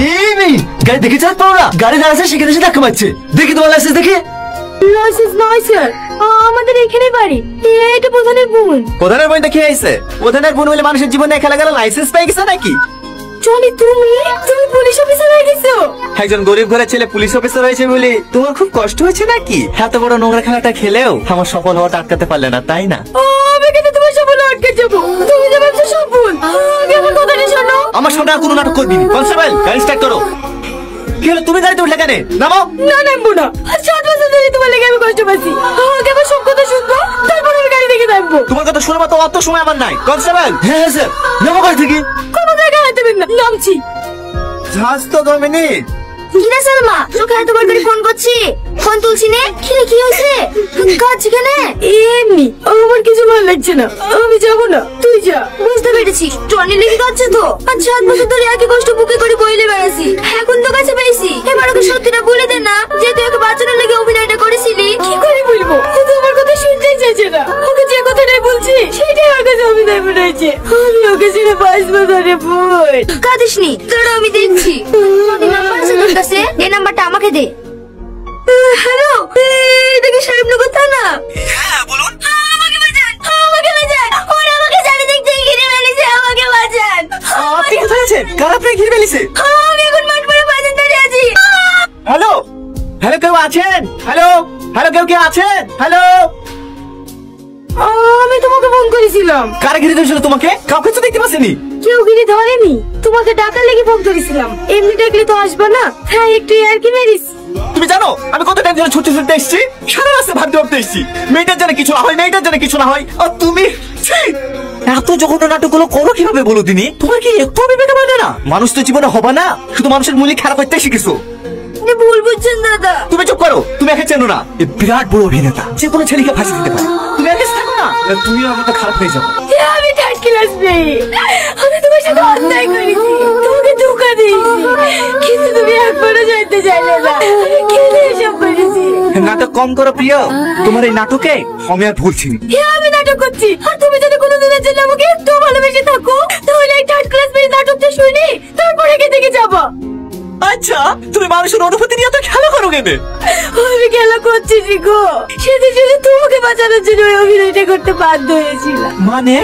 এই মেয়ে গাড়ি দেখে চালাতে পারো না? গাড়ি দাঁড়াচ্ছে সেখানে এসে ধাক্কা মারছে। দেখি তোমার লাইসেন্স দেখি। লাইসেন্স নয় স্যার, আমাদের এখানে বাড়ি। এটা প্রধানের বোন। প্রধানের বোন দেখে আইছে? প্রধানের বোন হলে মানুষের জীবনে খেলা গেল লাইসেন্স পেয়ে গেছে নাকি? চলি তুমি পুলিশ অফিসার হয়ে গেছো। একজন গরিব ঘরের ছেলে পুলিশ অফিসার হয়েছে বলে তোমার খুব কষ্ট হয়েছে নাকি? এত বড় নোংরা খেলাটা খেলেও আমার সফল হওয়াটা আটকাতে পারলে না, তাই না? আমি কেন তোমার সফল আটকে যাবো? তুমি যে ভাবছো সফল, আগে আমার কথাটা শোনো। আমার সামনে আর কোনো নাটক করবি না। কনস্টেবল গাড়ি স্টার্ট করো। কি হলো, তুমি গাড়িতে উঠলে কেন? নামো। না নামবো না, 7 বছর ধরে তোমার লেগে আমি কষ্ট পাচ্ছি। আগে আমার সব কথা শুনবো, তারপর আমি গাড়ি থেকে নামবো। তোমার কথা শুনবো তো অত সময় আমার নাই। কনস্টেবল। হ্যাঁ স্যার, নামো গাড়ি থেকে। কোনো জায়গায় হাতে না, নামছি। জাহাজ তো 2 মিনিট। কি রে সালমা, তোকে এতবার করে ফোন করছি, ফোন তুলছি নে। কি হয়েছে? কাজ কেনে? এমনি আমার কিছু ভালো লাগছে না, আমি যাবো না, তুই যা। বুঝতে পেরেছি, টনি লেগে যাচ্ছে তো। আর 7 বছর ধরে একই কষ্ট বুকে করে বইলে বেড়াছি, এখন তো কাছে পেয়েছি। এবার ওকে সত্যিটা বলে দে না, যে তুই ওকে বাঁচানোর লেগে অভিনয়টা করেছিলি। কি করে বলবো, ও তো আমার কথা শুনতেই চাইছে না। ওকে যে কথাটাই বলছি সেটাই ওর কাছে অভিনয় মনে হয়েছে। আমি ওকে ছেড়ে বাঁচবো ধরে বই। কাঁদিস নি, তোরা আমি দেখছি। নাম্বার আছে তোর কাছে? এই নাম্বারটা আমাকে দে। হ্যালো, এটা কি সাহেবনগর থানা? হ্যাঁ বলুন। আমাকে বাঁচান, আমাকে বাঁচান। ওরা আমাকে চারিদিক থেকে ঘিরে ফেলেছে, আমাকে বাঁচান। আপনি কোথায় আছেন? কার আপনাকে ঘিরে ফেলেছে? আমি এখন মাঠ পড়ে বাজার ধরে আছি। হ্যালো হ্যালো, কেউ আছেন? হ্যালো হ্যালো, কেউ আছেন? হ্যালো। আমি তোমাকে ফোন করেছিলাম। কারা ঘিরে ধরেছিল তোমাকে? কাউকে তো দেখতে পাচ্ছেনি। কেউ ঘিরে ধরেনি, তোমাকে ডাকার লেগে ফোন করেছিলাম। এমনি ডাকলে তো আসবে না, হ্যাঁ একটু আর কি মেরিস। তুমি জানো আমি কত টাইম ধরে ছুটতে ছুটতে এসেছি? সারা রাস্তা ভাবতে ভাবতে এসেছি মেয়েটার জন্য কিছু না হয়, মেয়েটার জন্য কিছু না হয়, আর তুমি ছি! এত জঘন্য নাটকগুলো করো কিভাবে বলো দিনি? তোমার কি একটু বিবেক মানে না? মানুষ তো জীবনে হবে না, শুধু মানুষের মূল্য খারাপ করতে শিখেছো। ভুল বুঝছেন দাদা। তুমি চুপ করো, তুমি একে চেনো না। এ বিরাট বড় অভিনেতা, যে কোনো ছেলেকে ফাঁসি দিতে পারে। তুমি একে থাকো না, তুমি আমার তো খারাপ হয়ে যাবো। আমি থার্ড ক্লাস মেয়ে, আমি তোমার সাথে অন্যায় করেছি, তোমাকে ধোঁকা দিয়েছি, কিন্তু তুমি একবারও জানতে চাইলে না আমি কেন এসব করেছি। নাটক কম করো প্রিয়, তোমার এই নাটকে আমি আর ভুলছিনি। আমি নাটক করছি, আর তুমি যদি কোনোদিনের জন্য আমাকে একটু ভালোবেসে থাকো, তাহলে এই থার্ড ক্লাস মেয়ে নাটকটা শুনি, তারপরে এখান থেকে যাবো। আচ্ছা, তুমি মানুষের অনুভূতি নিয়ে তো খেলা করো কেন? আমি খেলা করছি গো, সেদিন শুধু তোমাকে বাঁচানোর জন্য ওই অভিনয়টা করতে বাধ্য হয়েছিলাম। মানে